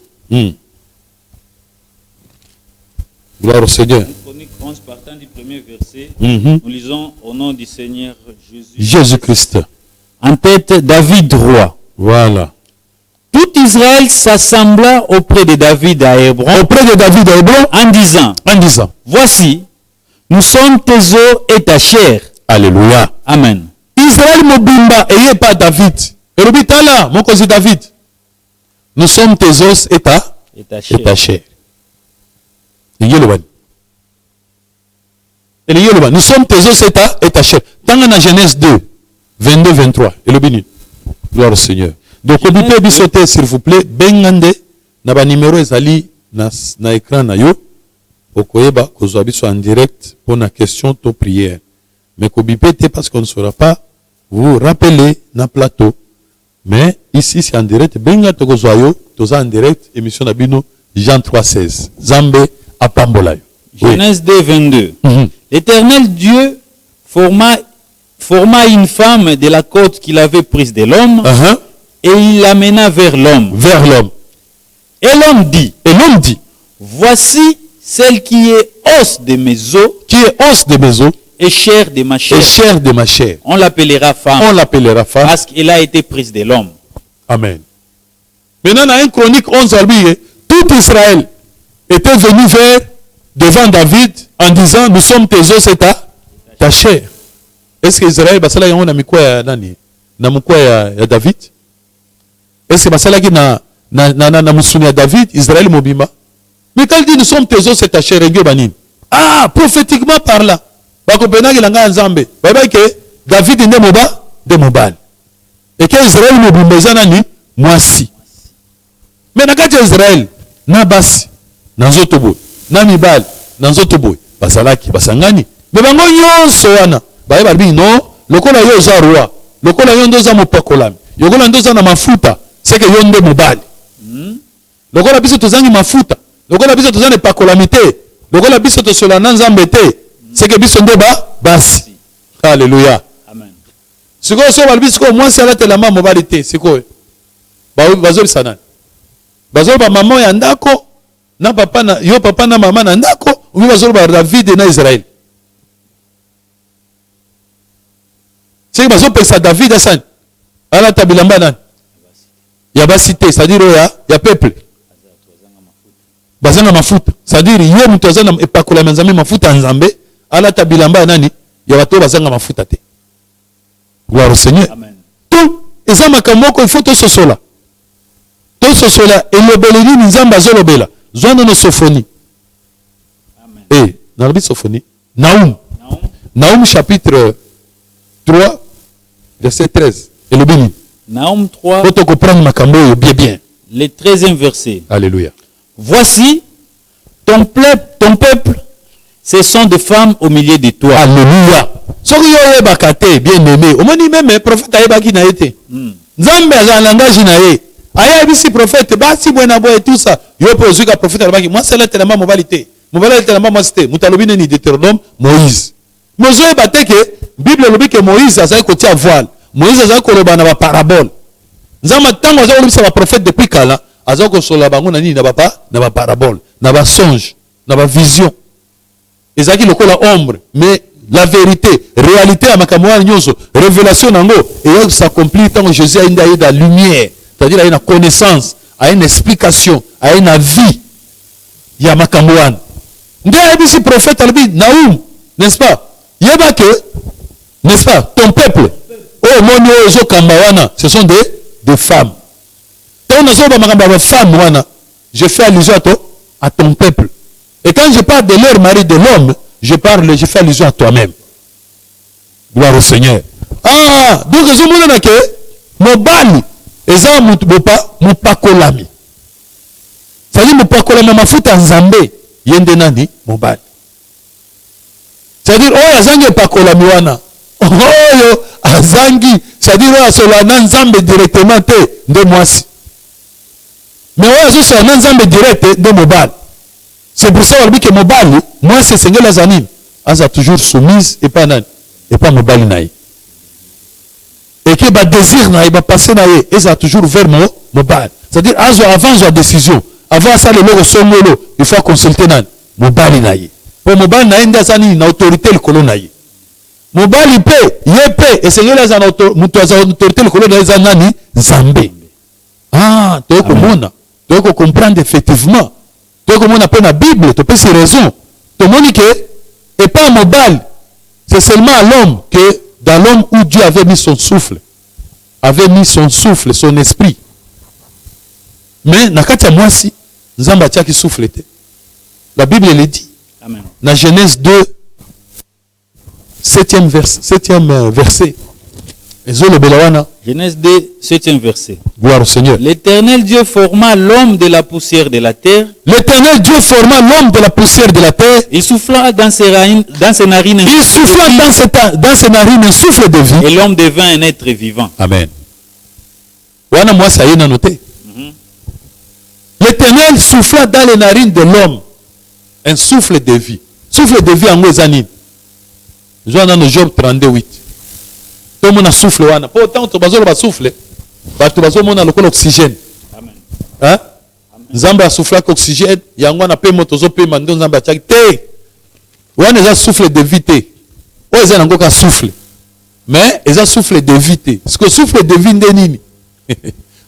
Speaker 2: Gloire au Seigneur.
Speaker 1: 1 Chronique 11, partant du premier verset, nous lisons au nom du Seigneur
Speaker 2: Jésus-Christ.
Speaker 1: En tête, David roi.
Speaker 2: Voilà.
Speaker 1: Tout Israël s'assembla auprès de David à Hébron. En disant, voici, nous sommes tes os et ta chair.
Speaker 2: Alléluia.
Speaker 1: Amen.
Speaker 2: Israël mobimba et pas David. Erobitala, mon cousin David. Nous sommes tes os et ta chair. Nous sommes tes os et ta chair. Dans la Genèse 2, 22-23. Gloire au Seigneur. Donc, vous pouvez bisoter, s'il vous plaît, bengande, na numéro ezali na écran na yo, okoyeba kozwa biso en direct pour la question to prière. Mais kobipete parce qu'on ne saura pas vous rappeler na plateau. Mais ici c'est en direct. Benga to kozwa yo, toza en direct émission nabino Jean 3:16. Zambe apambola yo.
Speaker 1: Genèse 2, 22. L'Éternel Dieu forma une femme de la côte qu'il avait prise de l'homme. Et il l'amena vers l'homme. Et l'homme dit, voici celle qui est os de mes os, et chair de ma chair. On l'appellera femme. Parce qu'elle a été prise de l'homme.
Speaker 2: Amen. Maintenant, dans 1 Chronique 11, tout Israël était venu devant David en disant, nous sommes tes os et ta chair. Est-ce que Israël basala yango na mikwa ya nani? Na mukwa ya David? Est-ce que basala ki na musuni ya David, Israël mobima? Mais quand il dit nous sommes tes os et ta chair, ah, prophétiquement par là. Bako penaki langa nzambe. Baba ke David de mobal. Et que Israël mobimba nani? Mwasi. Mais nakati Israël na basi, na nzoto boy, na mibal, na nzoto boy, basalaki basangani. Mais bango nyonso wana baye barbi non, lokola yo za roi, lokola yo ndo za mopakolami, lokola ndo za na mafuta, c'est que yo ndo mobali. Lokola biso tozangi mafuta, lokola biso tozangi pakolami te, lokola biso tosola na nzambe te, c'est que biso ndo basi. Alléluia.
Speaker 1: Amen.
Speaker 2: Siko so barbi siko moi sala te la mama mobali te, siko bazo sana. Bazo ba maman ya ndako, na papa na yo papa na mama na ndako, ubi bazo ba David na Israël. C'est que pesa David Hassan. Ala tabilamba nan. Ya basité, c'est-à-dire ya peuple. Bazanga mafuta. C'est-à-dire yo mutu azana epakola nzambe mafuta nzambe, ala tabilamba nani? Ya bato bazanga mafuta te. Gloire au Seigneur.
Speaker 1: Amen.
Speaker 2: Tout eza makamoko il faut to sosola. To sosola elobeleli nzamba zolobela. Zwana no sophonie.
Speaker 1: Amen.
Speaker 2: Dans la sophonie, Naoum chapitre 3 verset 13. Et le béni.
Speaker 1: Naoum 3.
Speaker 2: Faut comprendre ma cambo bien.
Speaker 1: Le 13e verset.
Speaker 2: Alléluia.
Speaker 1: Voici ton peuple, ce sont des femmes au milieu de toi.
Speaker 2: Alléluia. Ce qui est bakate bien aimé. Au moins même prophète aïbaki na été. Nzambe a langage na ye. Aya bisi prophète basi buena boy tout ça. Yo pozuka prophète aïbaki. Moi c'est là tellement moralité. Moralité tellement moi c'était. Mutalobi ni Deutéronome Moïse. Moïse bateke Bible lobi que Moïse a côté à voile. Moïse a koloba na ba parabole. Nzamba tango a kolobisa ba prophète depuis kala, azako sola bango na nini na ba parabole, na ba songe, na ba vision. Ezaki lokola ombre, mais la vérité, réalité à makamwa nyonso, révélation nango et s'accomplit tant Jésus a une la lumière, c'est-à-dire a une connaissance, a une explication, a une vie. Ya makamwa. Nde abisi prophète albi Naoum, n'est-ce pas? Yeba que, n'est-ce pas, ton peuple, oh mon ozo kambawana, ce sont des femmes. Quand on a des femmes, je fais allusion à ton peuple. Et quand je parle de leur mari, de l'homme, je fais allusion à toi-même. Gloire au Seigneur. Ah, donc je me dis que mon bali, et ça, mon pakolami. Ça dit, mon pakolami, ma fout en zambé, yendenani, mon bali. C'est-à-dire, oh, azangi pakolami wana. Oh, yo, azangi. C'est-à-dire, oh, solana nzambe directement te, de moisi. Mais oh, azo solana nzambe direct de mobile. C'est pour ça qu'on dit que mobile, Moi, c'est Seigneur Lazanine. Aza toujours soumise et pas mobile naï. Et que ba désir naï, ba passer naï, et ça toujours vers mobile. C'est-à-dire, avant la décision, avant ça, le logo somolo, il faut consulter nan mobile naï. Pour mobile naï, ndazani na autorité le colon naï. Mobile peut, yepé, et Seigneur Lazanine, autorité le colon naï zanani, Zambé. Ah, tu dois comprendre effectivement. Tu dois comprendre la Bible, tu peux ces raisons. Tu dis que, et pas mobile, c'est seulement à l'homme que, dans l'homme où Dieu avait mis son souffle, son esprit. Mais, nakati moi si, Nzamba tia qui souffle. La Bible le dit.
Speaker 1: Amen.
Speaker 2: Dans Genèse 2, 7e verset.
Speaker 1: Genèse 2, 7e verset.
Speaker 2: Gloire au Seigneur.
Speaker 1: L'Éternel Dieu forma l'homme de la poussière de la terre.
Speaker 2: L'Éternel Dieu forma l'homme de la poussière de la terre.
Speaker 1: Il souffla dans ses narines.
Speaker 2: Il souffla dans ses narines un souffle de vie.
Speaker 1: Et l'homme devint un être vivant.
Speaker 2: Amen. Wana moi ça y est noté. L'Éternel souffla dans les narines de l'homme un souffle de vie. Souffle de vie en Moïsanine. Joana no Job 38. Tout le monde a souffle wana. Pourtant tu vas souffle. Tu vas mon l'oxygène.
Speaker 1: Amen.
Speaker 2: Hein? Nzamba souffle oxygène, yango na pe moto zo pe mando nzamba tchak te. Wana za souffle de vie te. O eza nango ka souffle. Mais eza souffle de vie te. Parce que souffle de vie ndenini.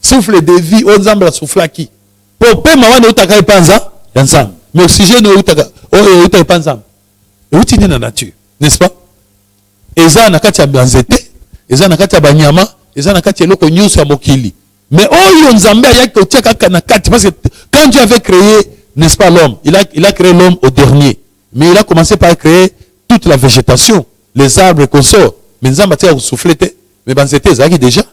Speaker 2: Souffle de vie o nzamba souffle ki. Po pe ma wana utaka ipanza yansa. Mais oxygène utaka utaka ipanza. Et utini na nature, n'est-ce pas? Eza na kati ya banzete, eza na kati ya banyama, eza na kati ya loko nyuso ya mokili. Mais oh, Nzambe a parce que quand Dieu avait créé, n'est-ce pas, l'homme, il a créé l'homme au dernier. Mais il a commencé par créer toute la végétation, les arbres et consorts. Mais Nzambe a soufflé, mais banzete ezaki déjà,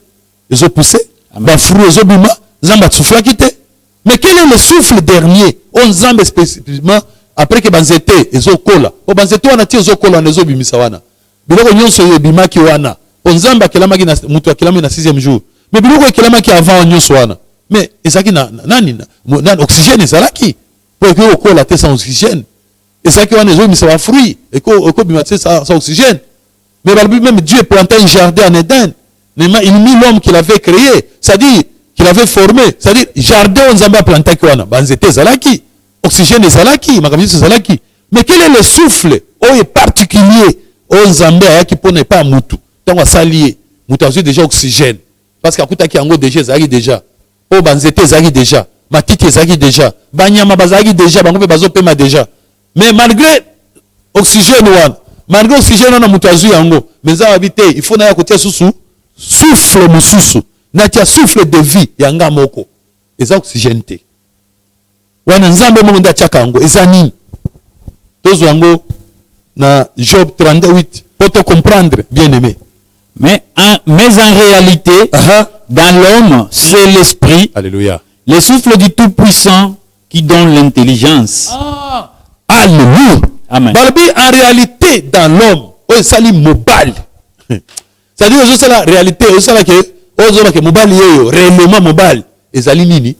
Speaker 2: ils ont poussé, ba fruits ils ont bima, Nzambe a soufflé quitté. Mais quel est le souffle dernier? On Nzambe spécifiquement après que banzete ils ont kola. O banzete wana ti ils ont kola ils ont bimisa wana. Biloko nyonso yebima ki wana. On Nzambe akelama na mutu akelama na 6e jour. Mais biloko ekelama ki avant nyonso wana. Mais ezaki na oxygène ezalaki. Pour que okola te sans oxygène. Ezaki wana ezo bimisa ba fruits eko bimisa sans oxygène. Mais même Dieu plantait un jardin en Éden. Il mit l'homme qu'il avait créé, c'est-à-dire qu'il avait formé, c'est-à-dire jardin on Nzambe a planté ki wana. Banzete ezalaki. Oxygène ezalaki, makamisi ezalaki. Mais quel est le souffle est particulier au Nzambe ayaki pour ne pas mutu. Donc à s'allier, mutu a déjà oxygène. Parce qu'à côté qui yango déjà. O banzete ezaki déjà. Matiti ezaki déjà. Banyama bazaki déjà, bango pe bazo pema déjà. Mais malgré oxygène wana, malgré oxygène wana mutu azu yango, mais ça habité, il faut na ya kotia susu, souffle mususu. Na tia souffle de vie yanga moko. Eza oxygène te. Wana Nzambe mo nda tiaka yango, eza nini? Tozo yango na Job 38 pour te comprendre, bien-aimé.
Speaker 1: Mais en réalité, dans l'homme, c'est l'esprit,
Speaker 2: alléluia,
Speaker 1: le souffle du Tout-Puissant qui donne l'intelligence.
Speaker 2: Alléluia.
Speaker 1: Amen.
Speaker 2: Barbi, en réalité, dans l'homme, on s'allie mobile. C'est-à-dire que c'est la réalité, on s'allie que mobile est réellement mobile. Et s'allie nini?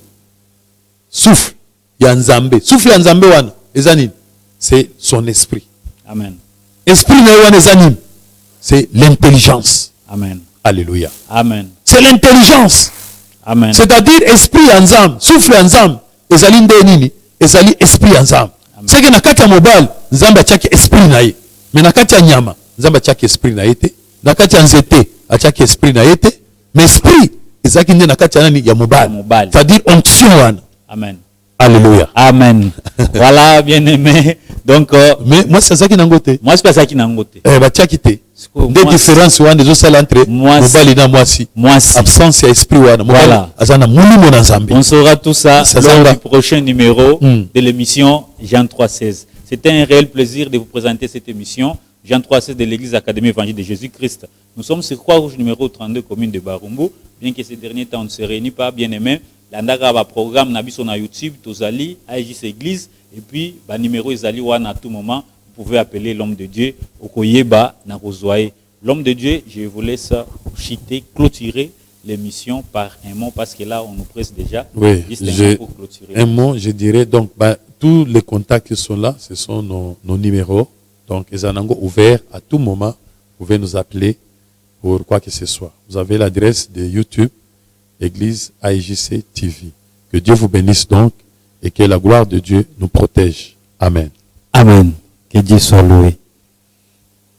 Speaker 2: Souffle, yanzambe. Souffle yanzambe wana, ezanini? C'est son esprit.
Speaker 1: Amen.
Speaker 2: Esprit wana ezanini? C'est l'intelligence.
Speaker 1: Amen.
Speaker 2: Alléluia.
Speaker 1: Amen.
Speaker 2: C'est l'intelligence.
Speaker 1: Amen.
Speaker 2: C'est-à-dire esprit ensemble, souffle ensemble. Ezali ndenini? Ezali esprit ensemble. C'est que nakati ya mobile, Nzamba tiaki esprit na ye. Mais nakati ya nyama, Nzamba tiaki esprit na ye te. Nakati ya nzete, atiaki esprit na ye te. Mais esprit, ezaki nde nakati ya nani ya mobile. C'est-à-dire onction wana.
Speaker 1: Amen.
Speaker 2: Alléluia.
Speaker 1: Amen. Voilà, bien-aimé. Donc,
Speaker 2: mais moi c'est ça qui n'angote.
Speaker 1: Moi c'est pas ça qui n'angote.
Speaker 2: Bah tiens quitté. Des différences ouane des autres entre mobile na moi si. Absence et esprit ouane.
Speaker 1: Voilà.
Speaker 2: Azana mouli mon ensemble.
Speaker 1: On saura tout ça lors du prochain numéro de l'émission Jean 3,16. C'était un réel plaisir de vous présenter cette émission Jean 3,16 de l'Église Académie Évangile de Jésus-Christ. Nous sommes sur Croix-Rouge numéro 32 commune de Barumbu. Bien que ces derniers temps on ne se réunit pas, bien aimé. L'andaka va programme na biso na YouTube, Tozali, AIJC Église, et puis ba numéro Ezali wana à tout moment, vous pouvez appeler l'homme de Dieu, Okoyeba na Rozoaye. L'homme de Dieu, je vous laisse chiter, clôturer l'émission par un mot, parce que là on nous presse déjà.
Speaker 2: Oui,
Speaker 1: un mot pour clôturer.
Speaker 2: Un mot, je dirais donc, tous les contacts qui sont là, ce sont nos numéros. Donc, ils sont ouverts à tout moment. Vous pouvez nous appeler pour quoi que ce soit. Vous avez l'adresse de YouTube, Église AIJC TV. Que Dieu vous bénisse donc et que la gloire de Dieu nous protège. Amen.
Speaker 3: Amen. Que Dieu soit loué.